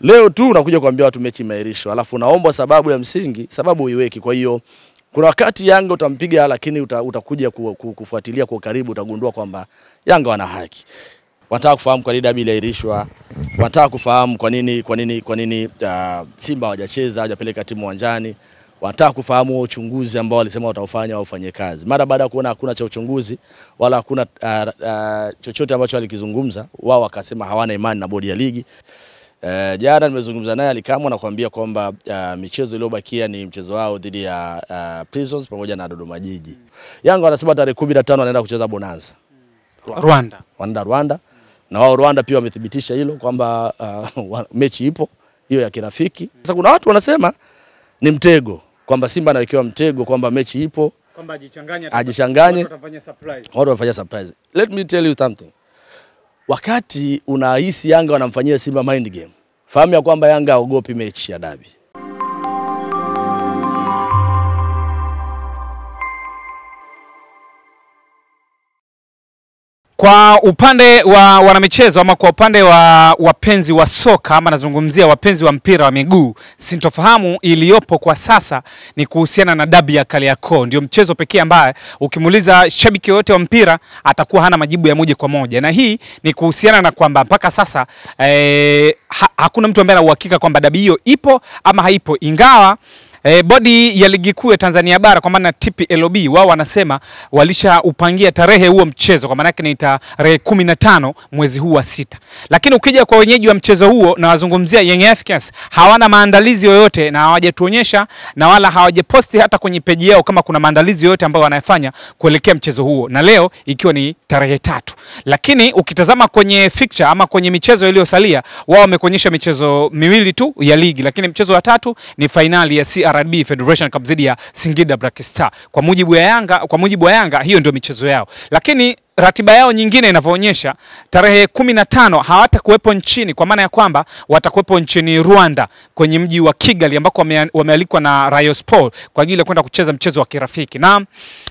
Leo tu unakuja kuambia watu mechi imeahirishwa, alafu naomba sababu ya msingi, sababu uiweki. Kwa hiyo kuna wakati Yanga utampiga, lakini utakuja kufuatilia kwa karibu, utagundua kwamba Yanga wana haki. Wanataka kufahamu kwa nini dabi iliahirishwa, wanataka kufahamu kwa nini Simba hawajacheza, hawajapeleka timu uwanjani, wanataka kufahamu uchunguzi ambao walisema wataufanya ufanye kazi. Mara baada ya kuona hakuna cha uchunguzi wala hakuna chochote ambacho walikizungumza, wao wakasema hawana imani na bodi ya ligi. Jana nimezungumza naye Alikamwe na kuambia kwamba michezo iliyobakia ni mchezo wao dhidi ya Prisons pamoja na Dodoma Jiji. Yanga wanasema tarehe 15 wanaenda kucheza Bonanza Rwanda. Na wao Rwanda pia wamethibitisha hilo kwamba mechi ipo hiyo ya kirafiki. Sasa kuna watu wanasema ni mtego, kwamba Simba anawekewa mtego kwamba mechi ipo, kwamba ajichanganye, watu wafanya surprise. Let me tell you something. Wakati unahisi Yanga wanamfanyia Simba mind game, fahamu ya kwamba Yanga haogopi mechi ya dabi. Kwa upande wa wanamichezo ama kwa upande wa wapenzi wa soka ama nazungumzia wapenzi wa mpira wa miguu, sintofahamu iliyopo kwa sasa ni kuhusiana na dabi ya Kariakoo. Ndio mchezo pekee ambaye ukimuuliza shabiki yote wa mpira atakuwa hana majibu ya moja kwa moja. Na hii ni kuhusiana na kwamba mpaka sasa hakuna mtu ambaye ana uhakika kwamba dabi hiyo ipo ama haipo, ingawa bodi ya ligi kuu ya Tanzania bara kwa maana TPLB wao wanasema walisha upangia tarehe huo mchezo, kwa maana yake ni tarehe 15 mwezi huu wa 6. Lakini ukija kwa wenyeji wa mchezo huo na wazungumzia Young Africans, hawana maandalizi yoyote na hawajatuonyesha na wala hawajaposti hata kwenye peji yao kama kuna maandalizi yoyote ambayo wanayafanya kuelekea mchezo huo, na leo ikiwa ni tarehe 3. Lakini ukitazama kwenye fixture ama kwenye michezo iliyosalia, wao wamekuonyesha michezo miwili tu ya ligi, lakini mchezo wa 3 ni finali ya CRB Federation Cup dhidi ya Singida Black Star. Kwa mujibu wa Yanga hiyo ndio michezo yao. Lakini ratiba yao nyingine inavyoonyesha tarehe 15 hawatakuwepo nchini, kwa maana ya kwamba watakuwepo nchini Rwanda kwenye mji wa Kigali ambako wamealikwa na Rayon Sport kwa ajili ya kwenda kucheza mchezo wa kirafiki. Na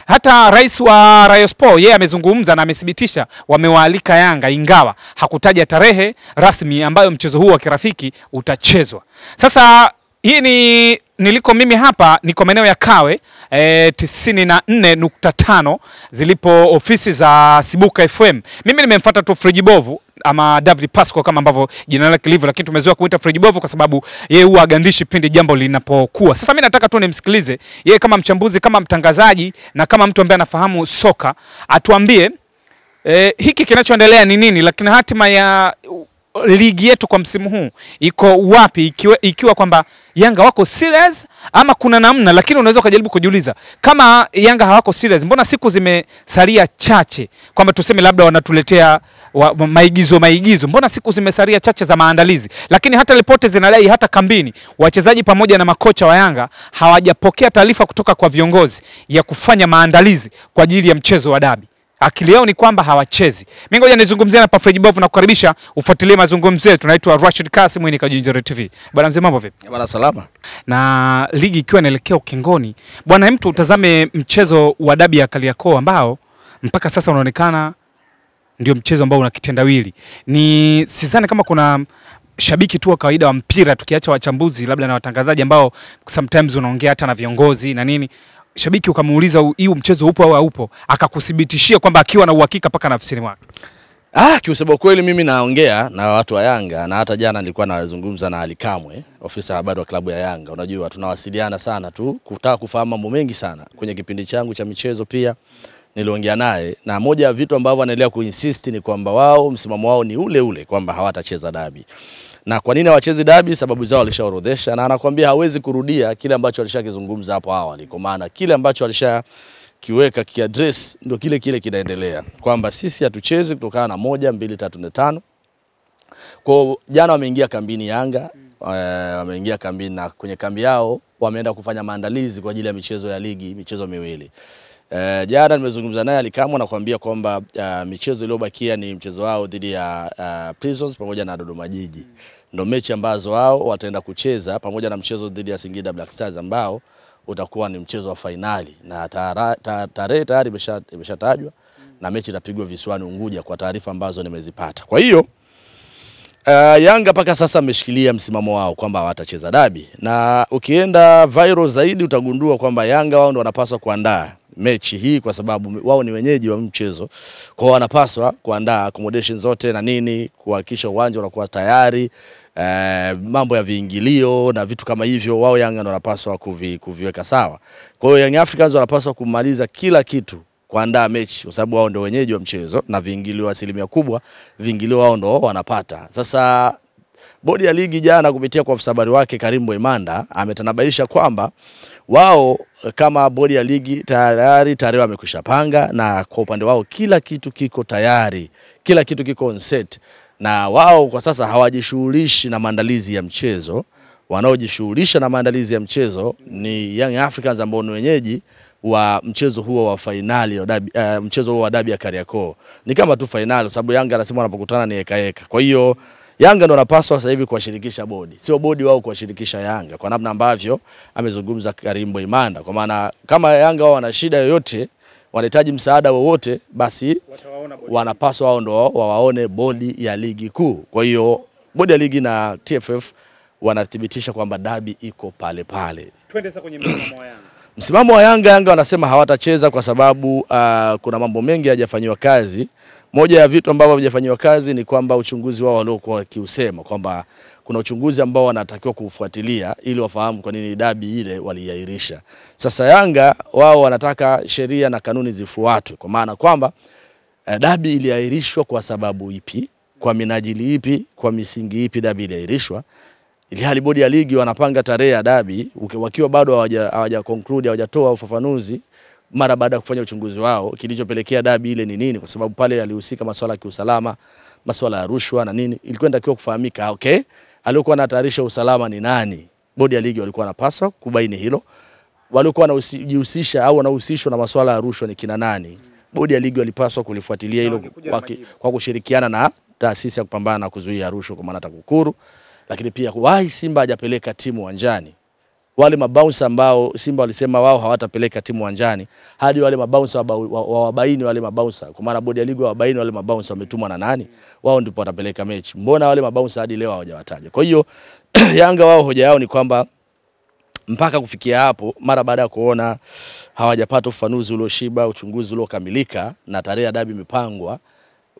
hata rais wa Rayon Sport yeye amezungumza na amethibitisha wamewaalika Yanga, ingawa hakutaja tarehe rasmi ambayo mchezo huu wa kirafiki utachezwa. Sasa hii niliko mimi hapa niko maeneo ya Kawe 94.5 zilipo ofisi za Sibuka FM. Mimi nimemfuata tu Frijibovu ama David Pasco kama ambavyo jina lake lilivyo, lakini tumezoea kuita Frijibovu kwa sababu yeye huwa agandishi pindi jambo linapokuwa. Sasa mimi nataka tu nimsikilize yeye kama mchambuzi, kama mtangazaji na kama mtu ambaye anafahamu soka, atuambie hiki kinachoendelea ni nini, lakini hatima ya ligi yetu kwa msimu huu iko wapi, ikiwa kwamba Yanga wako serious ama kuna namna. Lakini unaweza kujaribu kujiuliza, kama Yanga hawako serious, mbona siku zimesalia chache, kwamba tuseme labda wanatuletea maigizo, mbona siku zimesalia chache za maandalizi? Lakini hata ripoti zinadai hata kambini wachezaji pamoja na makocha wa Yanga hawajapokea taarifa kutoka kwa viongozi ya kufanya maandalizi kwa ajili ya mchezo wa dabi. Akili yao ni kwamba hawachezi. Mimi ngoja nizungumzie na Pafreji Bovu na kukaribisha ufuatilie mazungumzo yetu. Tunaitwa Rashid Kasim mwenye Kajinjore TV. Bwana mzee, mambo vipi? Bwana salama. Na ligi ikiwa inaelekea ukingoni, bwana, mtu utazame mchezo wa dabi ya Kariakoo ambao mpaka sasa unaonekana ndio mchezo ambao una kitendawili. Ni sidhani kama kuna shabiki tu wa kawaida wa mpira, tukiacha wachambuzi labda na watangazaji ambao sometimes unaongea hata na viongozi na nini, shabiki ukamuuliza hiyo mchezo upo au haupo, akakuthibitishia kwamba akiwa na uhakika paka nafsini mwake. Kiusema kweli mimi naongea na watu wa Yanga, na hata jana nilikuwa nazungumza na Alikamwe, ofisa habari wa klabu ya Yanga. Unajua tunawasiliana sana tu kutaka kufahamu mambo mengi sana. Kwenye kipindi changu cha michezo pia niliongea naye, na moja ya vitu ambavyo anaendelea kuinsist ni kwamba wao msimamo wao ni ule kwamba hawatacheza dabi. Na kwa nini hawachezi dabi? Sababu zao alishaorodhesha, na anakuambia hawezi kurudia kile ambacho alishakizungumza hapo awali, kwa maana kile ambacho alishakiweka kiaddress ndio kile kinaendelea, kwamba sisi hatuchezi kutokana na 1 2 3 4 5. Kwa jana wameingia kambini Yanga, wameingia kambini, na kwenye kambi yao wameenda kufanya maandalizi kwa ajili ya michezo ya ligi, michezo miwili. Jana nimezungumza naye Alikamwe na kuambia kwamba michezo iliyobakia ni mchezo wao dhidi ya Prisons pamoja na Dodoma Jiji. Ndio mechi ambazo wao wataenda kucheza pamoja na mchezo dhidi ya Singida Black Stars ambao utakuwa ni mchezo wa finali, na tarehe tayari imeshatajwa na mechi itapigwa visiwani Unguja kwa taarifa ambazo nimezipata. Kwa hiyo Yanga paka sasa ameshikilia msimamo wao kwamba watacheza dabi, na ukienda viral zaidi utagundua kwamba Yanga wao ndio wanapaswa kuandaa mechi hii kwa sababu wao ni wenyeji wa mchezo. Kwa wanapaswa kuandaa accommodation zote na nini, kuhakikisha uwanja unakuwa tayari, mambo ya viingilio na vitu kama hivyo wao Yanga ndio wanapaswa kuviweka sawa. Kwa hiyo Young Africans wanapaswa kumaliza kila kitu kuandaa mechi kwa sababu wao ndio wenyeji wa mchezo na viingilio asilimia kubwa viingilio wao ndio wanapata. Sasa bodi ya ligi jana kupitia kwa afisa habari wake Karim Boimanda ametanabaisha kwamba wao kama bodi ya ligi tayari wamekushapanga, na kwa upande wao kila kitu kiko tayari, kila kitu kiko on set, na wao kwa sasa hawajishughulishi na maandalizi ya mchezo. Wanaojishughulisha na maandalizi ya mchezo ni Young Africans ambao ni wenyeji wa mchezo huo wa finali wa dabi, mchezo huo wa dabi ya Kariakoo. Ni kama tu finali sababu Yanga anasema wanapokutana ni eka. Kwa hiyo Yanga ndio wanapaswa sasa hivi kuwashirikisha bodi, sio bodi wao kuwashirikisha Yanga, kwa namna ambavyo amezungumza Karim Boimanda. Kwa maana kama Yanga wao wana shida yoyote, wanahitaji msaada wowote, basi wanapaswa wao ndio waone bodi ya ligi kuu. Kwa hiyo bodi ya ligi na TFF wanathibitisha kwamba dabi iko pale pale. Twende sasa kwenye msimamo wa Yanga. Msimamo wa Yanga wanasema hawatacheza kwa sababu kuna mambo mengi hayajafanywa kazi. Moja ya vitu ambavyo havijafanywa kazi ni kwamba uchunguzi wao waliokuwa kiusema kwamba kuna uchunguzi ambao wanatakiwa kufuatilia ili wafahamu kwa nini dabi ile waliahirisha. Sasa Yanga wao wanataka sheria na kanuni zifuatwe, kwa maana kwamba dabi iliahirishwa kwa sababu ipi, kwa minajili ipi, kwa misingi ipi dabi iliahirishwa. Ili hali bodi ya ligi wanapanga tarehe ya dabi wakiwa bado hawaja conclude, hawajatoa ufafanuzi mara baada ya kufanya uchunguzi wao kilichopelekea dabi ile ni nini, kwa sababu pale alihusika masuala ya kiusalama, masuala ya rushwa na nini. Ilikuwa inatakiwa kufahamika, okay, alikuwa anatayarisha usalama ni nani. Bodi ya ligi walikuwa wanapaswa kubaini hilo. Walikuwa wanajihusisha au wanahusishwa na masuala ya rushwa ni kina nani. Bodi ya ligi walipaswa kulifuatilia hilo kwa kushirikiana na taasisi ya kupambana na kuzuia rushwa kwa maana TAKUKURU. Lakini pia why Simba hajapeleka timu uwanjani? Wale mabouncer ambao Simba walisema wao hawatapeleka timu uwanjani, hadi wale mabouncer wabaini wale mabouncer, kwa maana bodi ya ligi wabaini wale mabouncer wametumwa na nani, wao ndipo watapeleka mechi. Mbona wale mabouncer hadi leo hawajawataja? Kwa hiyo Yanga wao hoja yao ni kwamba mpaka kufikia hapo, mara baada ya kuona hawajapata ufafanuzi ulioshiba, uchunguzi uliokamilika na tarehe ya dabi imepangwa,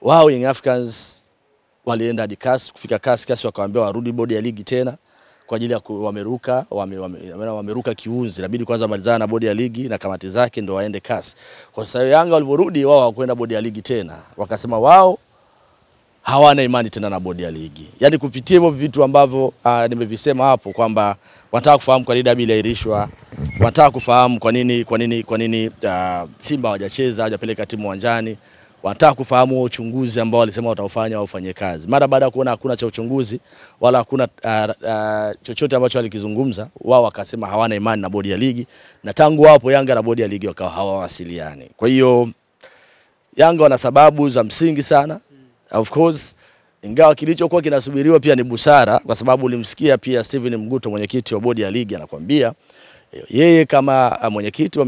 wao Young Africans walienda hadi CAS. Kufika CAS wakawaambia warudi bodi ya ligi tena kwa ajili ya wameruka kiunzi, inabidi kwanza malizana na bodi ya ligi na kamati zake ndio waende CAS. Kwa sababu Yanga waliporudi wao hawakwenda bodi ya ligi tena, wakasema wao hawana imani tena na bodi ya ligi. Yaani kupitia hivyo vitu ambavyo nimevisema hapo kwamba wanataka kufahamu kwa nini dabi iliahirishwa, wanataka kufahamu kwa nini Simba hawajacheza, hawajapeleka timu uwanjani, wanataka kufahamu uchunguzi ambao walisema wataufanya wafanye kazi. Mara baada ya kuona hakuna cha uchunguzi wala hakuna chochote ambacho walikizungumza, wao wakasema hawana imani na bodi ya ligi, na tangu hapo Yanga na bodi ya ligi wakawa hawawasiliani. Kwa hiyo Yanga wana sababu za msingi sana. Of course, ingawa kilichokuwa kinasubiriwa pia ni busara, kwa sababu ulimsikia pia Steven Mguto mwenyekiti wa bodi ya ligi anakuambia yeye kama mwenyekiti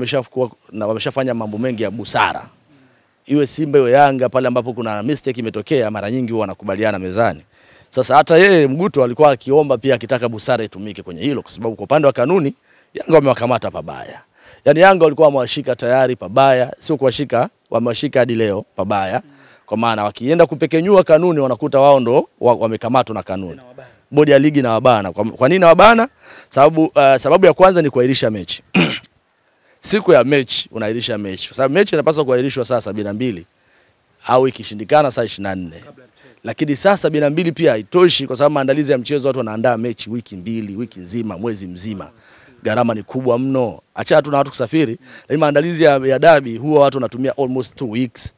wameshafanya mambo mengi ya busara. Iwe Simba iwe Yanga, pale ambapo kuna mistake imetokea mara nyingi huwa wanakubaliana mezani. Sasa hata yeye Mguto alikuwa akiomba pia akitaka busara itumike kwenye hilo, kwa sababu kwa upande wa kanuni Yanga wamewakamata pabaya. Yaani Yanga walikuwa wamewashika tayari pabaya, sio kuwashika, wamewashika hadi leo pabaya. Kwa maana wakienda kupekenyua kanuni wanakuta wao ndo wamekamatwa na kanuni. Bodi ya ligi na wabana. Kwa nini wabana? Sababu ya kwanza ni kuahirisha mechi. Siku ya mechi unaahirisha mechi. Kwa sababu mechi inapaswa kuahirishwa saa 72 au ikishindikana saa 24. Lakini saa 72 pia haitoshi, kwa sababu maandalizi ya mchezo watu wanaandaa mechi wiki mbili, wiki nzima, mwezi mzima. Gharama ni kubwa mno. Acha tu na watu kusafiri. Lakini maandalizi ya dabi huwa watu wanatumia almost 2 weeks.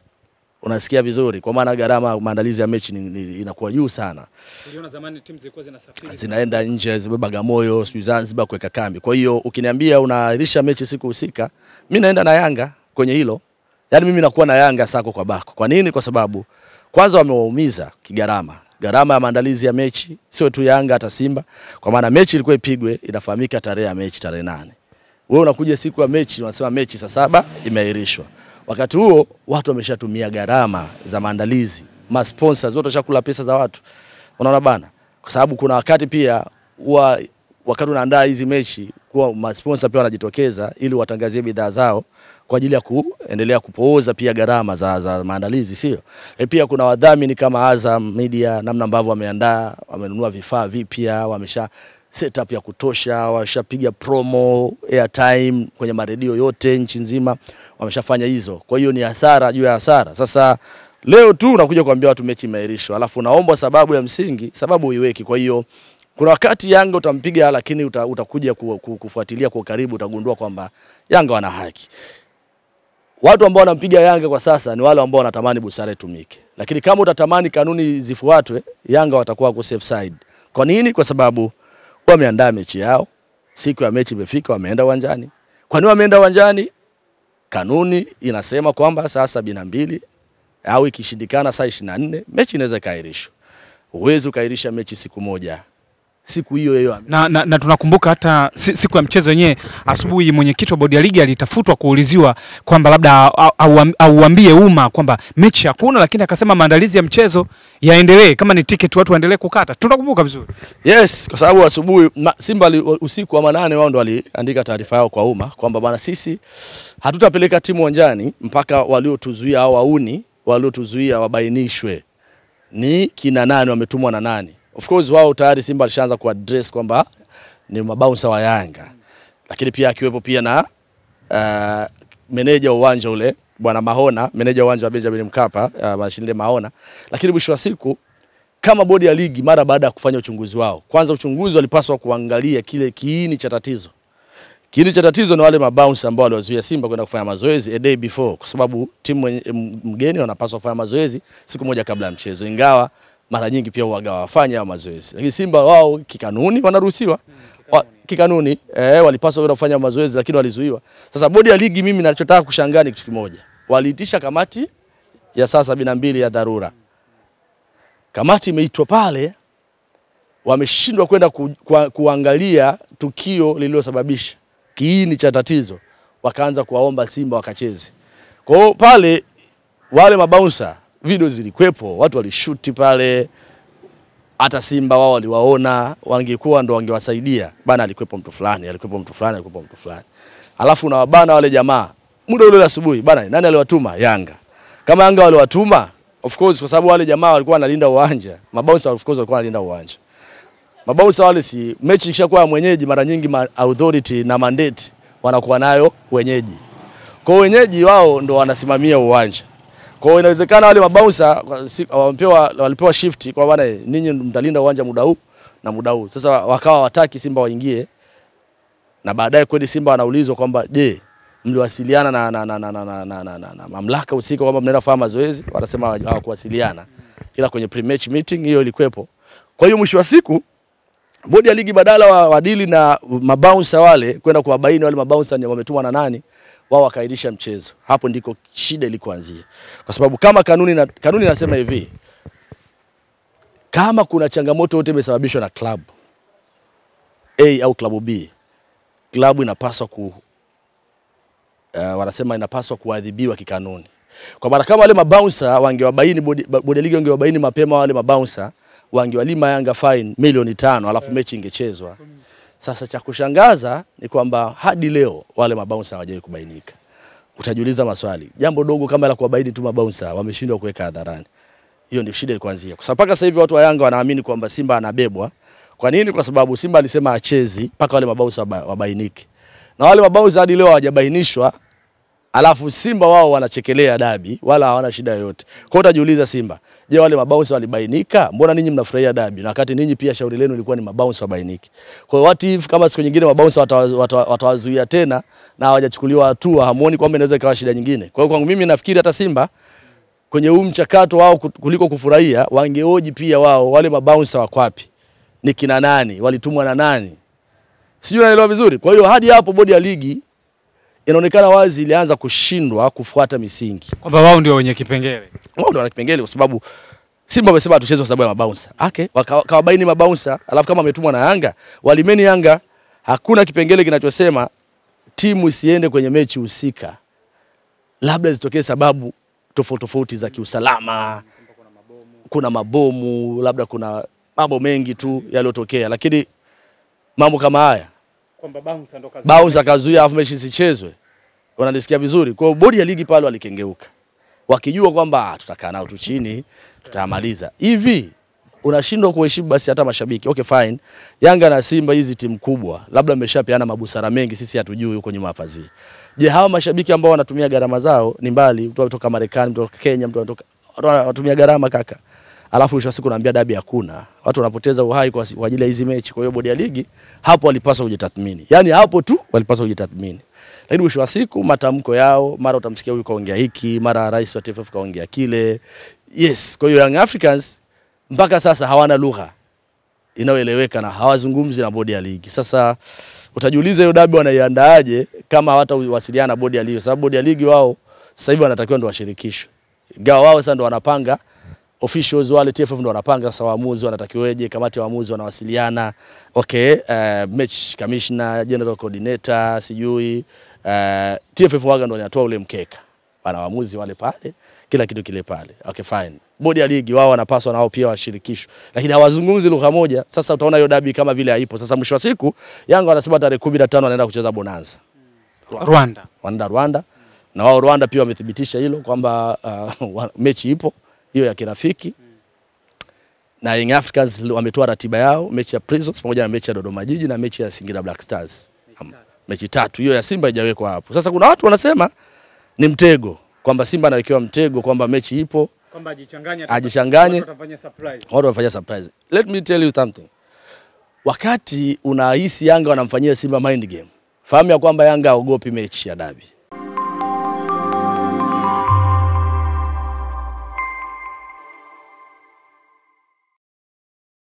Unasikia vizuri, kwa maana gharama maandalizi ya mechi inakuwa juu sana. Uliona zamani timu zilikuwa zinasafiri, zinaenda nje, Bagamoyo, Zanzibar kuweka kambi. Kwa hiyo ukiniambia unaahirisha mechi siku husika, mimi naenda na Yanga kwenye hilo. Yaani mimi nakuwa na Yanga sako kwa bako. Kwa nini? Kwa sababu kwanza wamewaumiza kigarama. Gharama ya maandalizi ya mechi sio tu Yanga hata Simba, kwa maana mechi ilikuwa ipigwe, inafahamika tarehe ya mechi tarehe 8. Wewe unakuja siku ya mechi unasema mechi saa 7 imeahirishwa. Wakati huo watu wameshatumia gharama za maandalizi, ma sponsors wote washakula pesa za watu. Unaona bana? Kwa sababu kuna wakati pia wakati unaandaa hizi mechi kwa masponsor pia wanajitokeza ili watangazie bidhaa zao kwa ajili ya kuendelea kupooza pia gharama za maandalizi, sio? Pia kuna wadhamini kama Azam Media, namna ambavyo wameandaa, wamenunua vifaa vipya, wamesha setup ya kutosha, washapiga promo, airtime kwenye maredio yote nchi nzima, wameshafanya hizo. Kwa hiyo ni hasara juu ya hasara. Sasa leo tu unakuja kuambia watu mechi imeahirishwa, alafu unaomba sababu ya msingi, sababu uiweki. Kwa hiyo kuna wakati Yanga utampiga, lakini utakuja kufuatilia kwa karibu, utagundua kwamba Yanga wana haki. Watu ambao wanampiga Yanga kwa sasa ni wale ambao wanatamani busara itumike. Lakini kama utatamani kanuni zifuatwe, Yanga watakuwa kwa safe side. Kwa nini? Kwa sababu wameandaa mechi yao, siku ya mechi imefika, wameenda uwanjani. Kwa nini wameenda uwanjani? Kanuni inasema kwamba saa 72 au ikishindikana saa 24 mechi inaweza kaahirishwa. Uwezo kairisha mechi siku moja. Siku hiyo na tunakumbuka hata siku ya mchezo wenyewe asubuhi mwenyekiti wa bodi ya ligi alitafutwa kuuliziwa kwamba labda auambie umma kwamba mechi hakuna, lakini akasema maandalizi ya mchezo yaendelee, kama ni ticket watu waendelee kukata. Tunakumbuka vizuri. Yes, kwa sababu asubuhi Simba usiku wa manane wao ndo waliandika taarifa yao kwa umma kwamba bana, sisi hatutapeleka timu uwanjani mpaka waliotuzuia au wauni waliotuzuia wabainishwe ni kina nani, wametumwa na nani. Of course wao tayari Simba alishaanza kuaddress kwamba ni mabouncer wa Yanga. Lakini pia akiwepo pia na meneja uwanja ule bwana Mahona, meneja uwanja wa Benjamin Mkapa, Mashinde Mahona. Lakini mwisho wa siku kama bodi ya ligi mara baada ya kufanya uchunguzi wao, kwanza uchunguzi walipaswa kuangalia kile kiini cha tatizo. Kiini cha tatizo ni wale mabouncer ambao waliwazuia Simba kwenda kufanya mazoezi a day before, kwa sababu timu mgeni wanapaswa kufanya mazoezi siku moja kabla ya mchezo, ingawa mara nyingi pia huaga wafanya mazoezi. Lakini Simba wao kikanuni wanaruhusiwa. Kikanuni walipaswa kwenda kufanya mazoezi, lakini walizuiwa. Sasa bodi ya ligi, mimi ninachotaka kushangaa ni kitu kimoja. Waliitisha kamati ya saa 72 ya dharura. Kamati imeitwa pale, wameshindwa kwenda kuangalia tukio lililosababisha kiini cha tatizo, wakaanza kuwaomba Simba wakacheze. Kwa hiyo pale wale mabouncer, video zilikwepo, watu walishuti pale, hata Simba wao waliwaona, wangekuwa ndo wangewasaidia. Bana alikuwepo mtu fulani, alikuwepo mtu fulani, alikuwepo mtu fulani. Alafu unawabana wale jamaa. Muda ule asubuhi, bana nani aliwatuma? Yanga. Kama Yanga waliwatuma, of course, kwa sababu wale jamaa walikuwa wanalinda uwanja. Mabouncer of course walikuwa wanalinda uwanja. Mabouncer wale, si mechi ikishakuwa mwenyeji, mara nyingi authority na mandate wanakuwa nayo wenyeji. Kwa wenyeji wao ndo wanasimamia uwanja. Kwa hiyo inawezekana wale mabouncer walipewa shift kwa bwana, ninyi mtalinda uwanja muda huu na muda huu. Sasa wakawa wataki Simba waingie, na baadaye kweli Simba wanaulizwa kwamba je, mliwasiliana na mamlaka husika kwamba mnaenda kufanya mazoezi? Wanasema hawakuwasiliana, ila kwenye pre-match meeting hiyo ilikuwepo. Kwa hiyo mwisho wa siku bodi ya ligi badala wadili na mabouncer wale kwenda kuwabaini wale mabouncer wametumwa na nani, wao wakaidisha mchezo. Hapo ndiko shida ilikoanzia. Kwa sababu kama kanuni inasema hivi, kama kuna changamoto yote imesababishwa na club A au club B, club inapaswa wanasema inapaswa kuadhibiwa kikanuni. Kwa maana kama wale mabouncer wangewabaini, bodi ya ligi wangewabaini mapema wale mabouncer, wangewalima Yanga fine milioni 5, alafu mechi ingechezwa. Sasa cha kushangaza ni kwamba hadi leo wale mabouncer hawajawahi kubainika. Utajiuliza maswali. Jambo dogo kama la kuwabaini tu mabouncer wameshindwa kuweka hadharani. Hiyo ndio shida ilikuanzia. Kwa sababu mpaka sasa hivi watu wa Yanga wanaamini kwamba Simba anabebwa. Kwa nini? Kwa sababu Simba alisema achezi mpaka wale mabouncer wabainike. Na wale mabouncer hadi leo hawajabainishwa. Alafu Simba wao wanachekelea dabi, wala hawana shida yoyote. Kwa hiyo utajiuliza Simba, je, wale mabouncer walibainika? Mbona ninyi mnafurahia dabi na wakati ninyi pia shauri lenu lilikuwa ni mabouncer wabainike? Kwa hiyo what if kama siku nyingine mabouncer watawazuia tena na hawajachukuliwa hatua, hamuoni kwamba inaweza ikawa shida nyingine? Kwa hiyo kwangu mimi nafikiri hata Simba kwenye huu mchakato wao kuliko kufurahia, wangeoji pia wao wale mabouncer wako wapi? Ni kina nani? Walitumwa na nani? Sijui naelewa vizuri. Kwa hiyo hadi hapo bodi ya ligi inaonekana wazi ilianza kushindwa kufuata misingi. Kwamba wao ndio wenye kipengele. Wao ndio wana kipengele kwa sababu Simba wamesema hatucheze kwa sababu ya mabouncer. Okay, wakawabaini mabouncer, alafu kama wametumwa na Yanga, walimeni Yanga, hakuna kipengele kinachosema timu isiende kwenye mechi husika. Labda zitokee sababu tofauti za kiusalama. Kuna mabomu, labda kuna mambo mengi tu yaliyotokea, lakini mambo kama haya kwamba bounce akazuia afu mechi isichezwe, unanisikia vizuri. Kwa bodi ya ligi pale walikengeuka, wakijua kwamba tutakaa nao tu chini tutamaliza. Hivi unashindwa kuheshimu basi hata mashabiki. Okay fine, Yanga na Simba hizi timu kubwa, labda mmeshapeana mabusara mengi, sisi hatujui huko nyuma pazia. Je, hawa mashabiki ambao wanatumia gharama zao ni mbali, mtu kutoka Marekani, mtu kutoka Kenya, mtu kutoka wanatumia gharama kaka. Alafu mwisho wa siku naambia dabi hakuna. Watu wanapoteza uhai kwa ajili ya hizi mechi. Kwa hiyo bodi ya ligi hapo walipaswa kujitathmini. Yaani hapo tu walipaswa kujitathmini. Lakini mwisho wa siku matamko yao, mara utamsikia huyu kaongea hiki, mara rais wa TFF kaongea kile. Yes, kwa hiyo Young Africans mpaka sasa hawana lugha inayoeleweka na hawazungumzi na bodi ya ligi. Sasa utajiuliza hiyo dabi wanaiandaaje kama hawatawasiliana bodi ya ligi? Sababu bodi ya ligi wao sasa hivi wanatakiwa ndio washirikishwe. Ingawa wao sasa ndio wanapanga, officials wale TFF ndio wanapanga sasa waamuzi wanatakiweje, kamati ya waamuzi wanawasiliana. Okay, match commissioner, general coordinator, sijui TFF waga ndio wanatoa ule mkeka. Wana waamuzi wale pale, kila kitu kile pale. Okay fine. Bodi ya ligi wao wanapaswa nao pia washirikishwe. Lakini hawazungumzi lugha moja. Sasa utaona hiyo dabi kama vile haipo. Sasa mwisho wa siku Yanga wanasema tarehe 15 wanaenda kucheza Bonanza. Rwanda. Na wao Rwanda pia wamethibitisha hilo kwamba mechi ipo hiyo ya kirafiki. Na Young Africans wametoa ratiba yao, mechi ya Prisons pamoja na mechi ya Dodoma Jiji na mechi ya Singida Black Stars. Mechi 3. Hiyo ya Simba haijawekwa hapo. Sasa kuna watu wanasema ni mtego, kwamba Simba anawekewa mtego kwamba mechi ipo, kwamba ajichanganye, watu watafanya surprise. Let me tell you something. Wakati unahisi Yanga wanamfanyia Simba mind game, fahamu ya kwamba Yanga haogopi mechi ya dabi.